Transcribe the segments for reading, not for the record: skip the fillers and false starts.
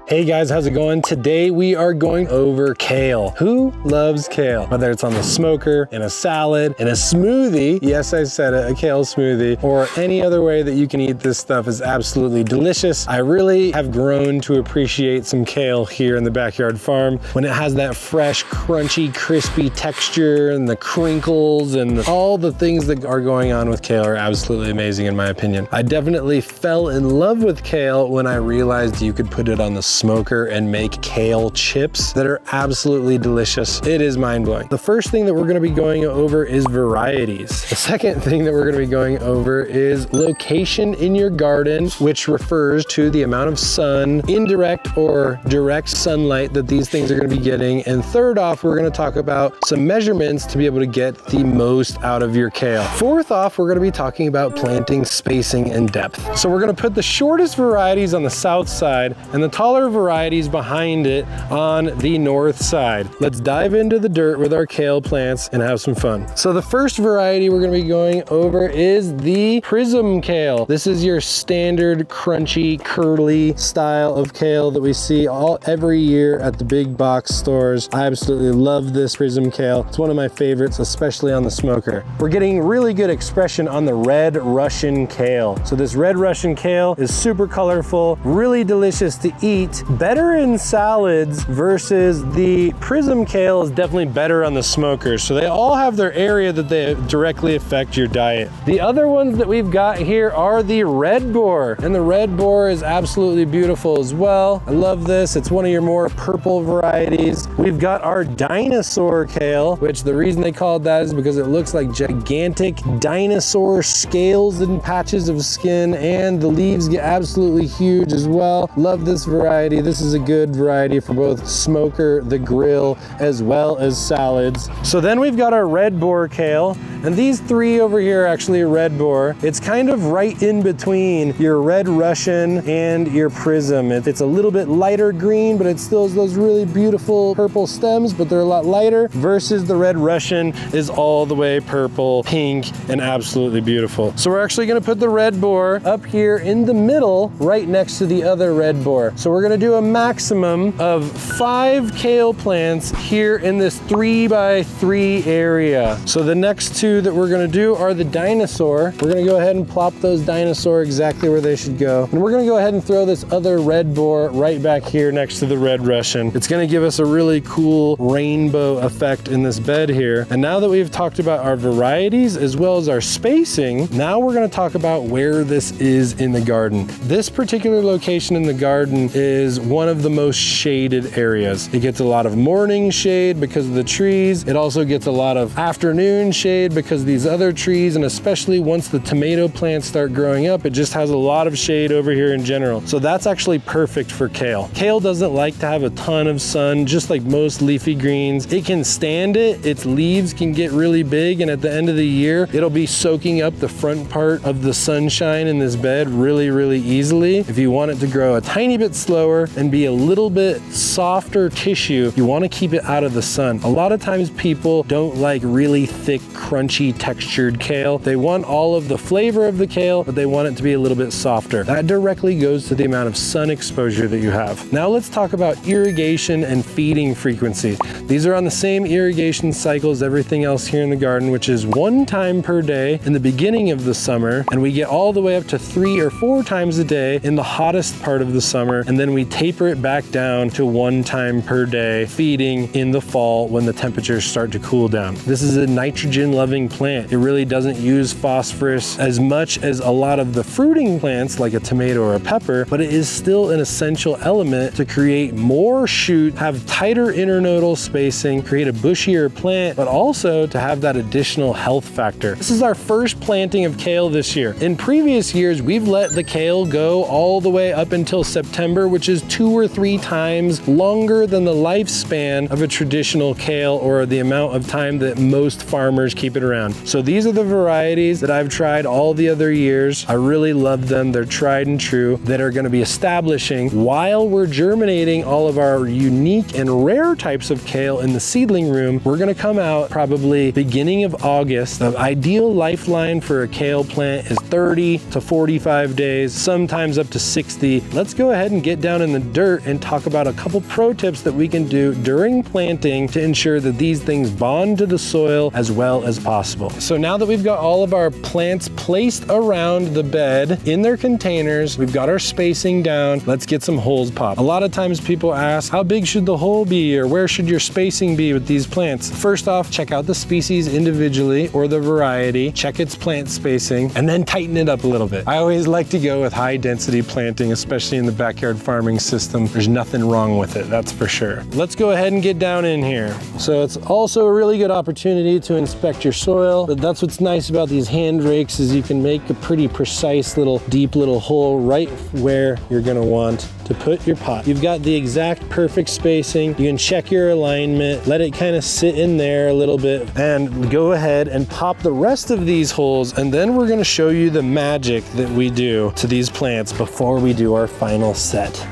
Hey guys, how's it going? Today we are going over kale. Who loves kale? Whether it's on the smoker, in a salad, in a smoothie, yes, I said it, a kale smoothie, or any other way that you can eat this stuff is absolutely delicious. I really have grown to appreciate some kale here in the backyard farm when it has that fresh, crunchy, crispy texture and the crinkles and all the things that are going on with kale are absolutely amazing in my opinion. I definitely fell in love with kale when I realized you could put it on the smoker and make kale chips that are absolutely delicious. It is mind-blowing. The first thing that we're going to be going over is varieties. The second thing that we're going to be going over is location in your garden, which refers to the amount of sun, indirect or direct sunlight that these things are going to be getting. And third off, we're going to talk about some measurements to be able to get the most out of your kale. Fourth off, we're going to be talking about planting spacing and depth. So we're going to put the shortest varieties on the south side and the taller varieties behind it on the north side. Let's dive into the dirt with our kale plants and have some fun. So the first variety we're going to be going over is the prism kale. This is your standard crunchy, curly style of kale that we see every year at the big box stores. I absolutely love this prism kale. It's one of my favorites, especially on the smoker. We're getting really good expression on the red Russian kale. So this red Russian kale is super colorful, really delicious to eat, better in salads versus the prism kale is definitely better on the smoker. So they all have their area that they directly affect your diet. The other ones that we've got here are the red boar, and the red boar is absolutely beautiful as well. I love this. It's one of your more purple varieties. We've got our dinosaur kale, which the reason they call it that is because it looks like gigantic dinosaur scales and patches of skin, and the leaves get absolutely huge as well. Love this variety. This is a good variety for both smoker, the grill, as well as salads. So then we've got our red boar kale, and these three over here are actually a red boar. It's kind of right in between your red Russian and your prism. It's a little bit lighter green, but it still has those really beautiful purple stems, but they're a lot lighter, versus the red Russian is all the way purple, pink, and absolutely beautiful. So we're actually gonna put the red boar up here in the middle, right next to the other red boar. So we're gonna do a maximum of 5 kale plants here in this 3x3 area. So the next two that we're gonna do are the dinosaur. We're gonna go ahead and plop those dinosaur exactly where they should go. And we're gonna go ahead and throw this other red boar right back here next to the red Russian. It's gonna give us a really cool rainbow effect in this bed here. And now that we've talked about our varieties as well as our spacing, now we're gonna talk about where this is in the garden. This particular location in the garden is one of the most shaded areas. It gets a lot of morning shade because of the trees. It also gets a lot of afternoon shade because of these other trees, and especially once the tomato plants start growing up, it just has a lot of shade over here in general. So that's actually perfect for kale. Kale doesn't like to have a ton of sun, just like most leafy greens. It can stand it. Its leaves can get really big, and at the end of the year, it'll be soaking up the front part of the sunshine in this bed really, really easily. If you want it to grow a tiny bit slower and be a little bit softer tissue, you want to keep it out of the sun. A lot of times people don't like really thick, crunchy, textured kale. They want all of the flavor of the kale, but they want it to be a little bit softer. That directly goes to the amount of sun exposure that you have. Now let's talk about irrigation and feeding frequencies. These are on the same irrigation cycle as everything else here in the garden, which is 1 time per day in the beginning of the summer, and we get all the way up to 3 or 4 times a day in the hottest part of the summer, and then we taper it back down to 1 time per day feeding in the fall when the temperatures start to cool down. This is a nitrogen loving plant. It really doesn't use phosphorus as much as a lot of the fruiting plants like a tomato or a pepper, but it is still an essential element to create more shoot, have tighter internodal spacing, create a bushier plant, but also to have that additional health factor. This is our first planting of kale this year. In previous years, we've let the kale go all the way up until September, which is 2 or 3 times longer than the lifespan of a traditional kale, or the amount of time that most farmers keep it around. So these are the varieties that I've tried all the other years. I really love them. They're tried and true, that are going to be establishing while we're germinating all of our unique and rare types of kale in the seedling room. We're going to come out probably beginning of August. The ideal lifeline for a kale plant is 30 to 45 days, sometimes up to 60. Let's go ahead and get down down in the dirt and talk about a couple pro tips that we can do during planting to ensure that these things bond to the soil as well as possible. So now that we've got all of our plants placed around the bed in their containers, we've got our spacing down, let's get some holes popped. A lot of times people ask, how big should the hole be, or where should your spacing be with these plants? First off, check out the species individually or the variety, check its plant spacing, and then tighten it up a little bit. I always like to go with high density planting, especially in the backyard farming system. There's nothing wrong with it, that's for sure. Let's go ahead and get down in here. So it's also a really good opportunity to inspect your soil, but that's what's nice about these hand rakes is you can make a pretty precise little deep little hole right where you're gonna want to put your pot. You've got the exact perfect spacing. You can check your alignment, let it kind of sit in there a little bit, and go ahead and pop the rest of these holes, and then we're gonna show you the magic that we do to these plants before we do our final set.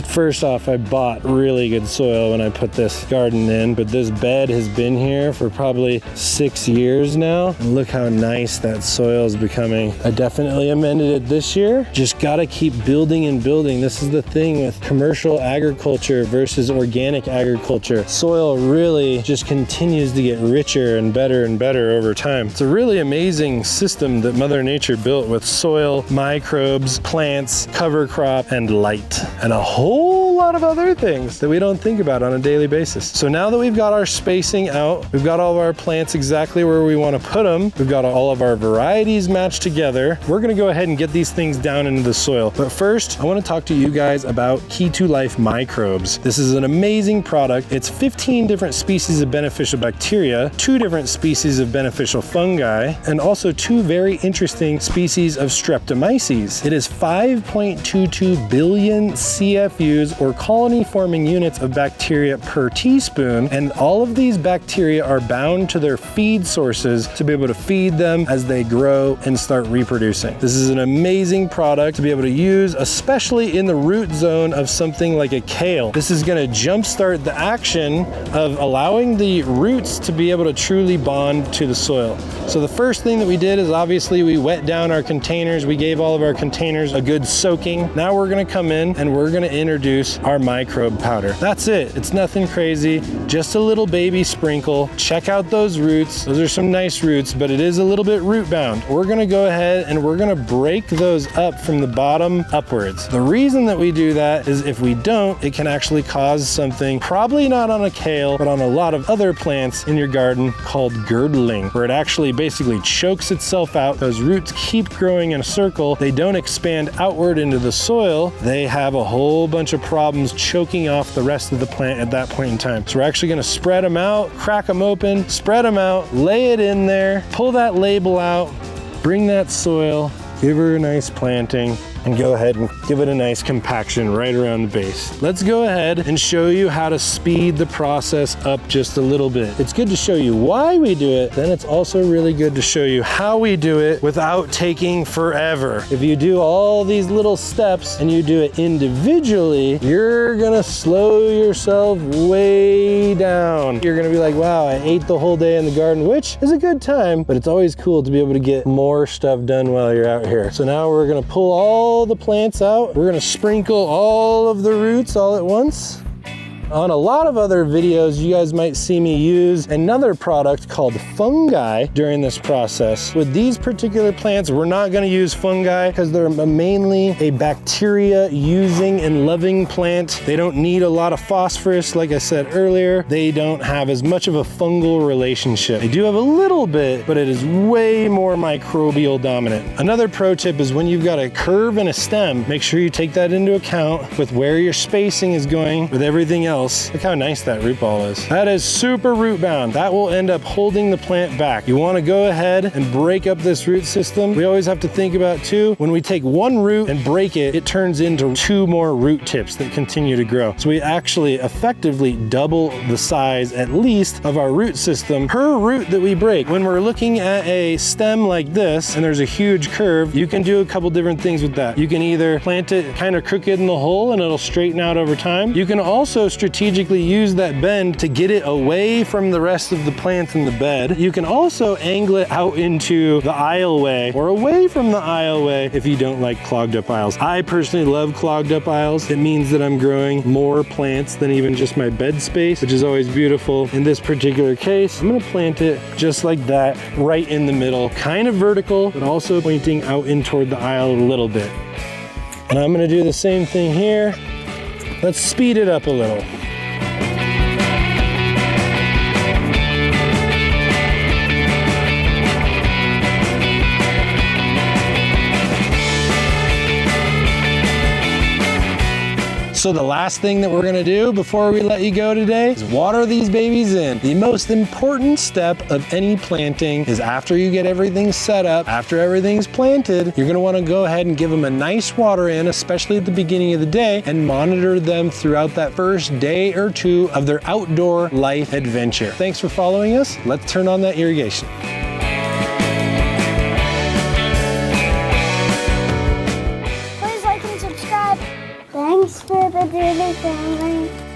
First off, I bought really good soil when I put this garden in, but this bed has been here for probably 6 years now. And look how nice that soil is becoming. I definitely amended it this year. Just gotta keep building and building. This is the thing with commercial agriculture versus organic agriculture. Soil really just continues to get richer and better over time. It's a really amazing system that Mother Nature built with soil, microbes, plants, cover crop, and light. And a whole lot of other things that we don't think about on a daily basis. So now that we've got our spacing out, we've got all of our plants exactly where we want to put them, we've got all of our varieties matched together, we're going to go ahead and get these things down into the soil. But first, I want to talk to you guys about Key to Life microbes. This is an amazing product. It's 15 different species of beneficial bacteria, 2 different species of beneficial fungi, and also 2 very interesting species of streptomyces. It is 5.22 billion CFUs, or colony forming units of bacteria per teaspoon, and all of these bacteria are bound to their feed sources to be able to feed them as they grow and start reproducing. This is an amazing product to be able to use, especially in the root zone of something like a kale. This is going to jumpstart the action of allowing the roots to be able to truly bond to the soil. So the first thing that we did is obviously we wet down our containers. We gave all of our containers a good soaking. Now we're going to come in and we're going to introduce our microbe powder. That's it. It's nothing crazy, just a little baby sprinkle. Check out those roots. Those are some nice roots, but it is a little bit root bound. We're going to go ahead and we're going to break those up from the bottom upwards. The reason that we do that is if we don't, it can actually cause something, probably not on a kale, but on a lot of other plants in your garden, called girdling, where it actually basically chokes itself out. Those roots keep growing in a circle. They don't expand outward into the soil. They have a whole bunch of problems choking off the rest of the plant at that point in time. So we're actually going to spread them out, crack them open, spread them out, lay it in there, pull that label out, bring that soil, give her a nice planting, and go ahead and give it a nice compaction right around the base. Let's go ahead and show you how to speed the process up just a little bit. It's good to show you why we do it, then it's also really good to show you how we do it without taking forever. If you do all these little steps and you do it individually, you're gonna slow yourself way down. You're gonna be like, wow, I ate the whole day in the garden, which is a good time, but it's always cool to be able to get more stuff done while you're out here. So now we're gonna pull all the plants out. We're gonna sprinkle all of the roots all at once. On a lot of other videos, you guys might see me use another product called fungi during this process. With these particular plants, we're not gonna use fungi because they're mainly a bacteria using and loving plant. They don't need a lot of phosphorus, like I said earlier. They don't have as much of a fungal relationship. They do have a little bit, but it is way more microbial dominant. Another pro tip is when you've got a curve and a stem, make sure you take that into account with where your spacing is going with everything else. Look how nice that root ball is. That is super root bound. That will end up holding the plant back. You want to go ahead and break up this root system. We always have to think about too, when we take one root and break it, it turns into 2 more root tips that continue to grow. So we actually effectively double the size, at least, of our root system per root that we break. When we're looking at a stem like this and there's a huge curve, you can do a couple different things with that. You can either plant it kind of crooked in the hole and it'll straighten out over time. You can also strategically use that bend to get it away from the rest of the plants in the bed. You can also angle it out into the aisleway or away from the aisleway if you don't like clogged up aisles. I personally love clogged up aisles. It means that I'm growing more plants than even just my bed space, which is always beautiful. In this particular case, I'm gonna plant it just like that, right in the middle, kind of vertical, but also pointing out in toward the aisle a little bit. And I'm gonna do the same thing here. Let's speed it up a little. So the last thing that we're gonna do before we let you go today is water these babies in. The most important step of any planting is after you get everything set up, after everything's planted, you're gonna wanna go ahead and give them a nice water in, especially at the beginning of the day, and monitor them throughout that first day or two of their outdoor life adventure. Thanks for following us. Let's turn on that irrigation. Please like and subscribe. Thanks for the daily family.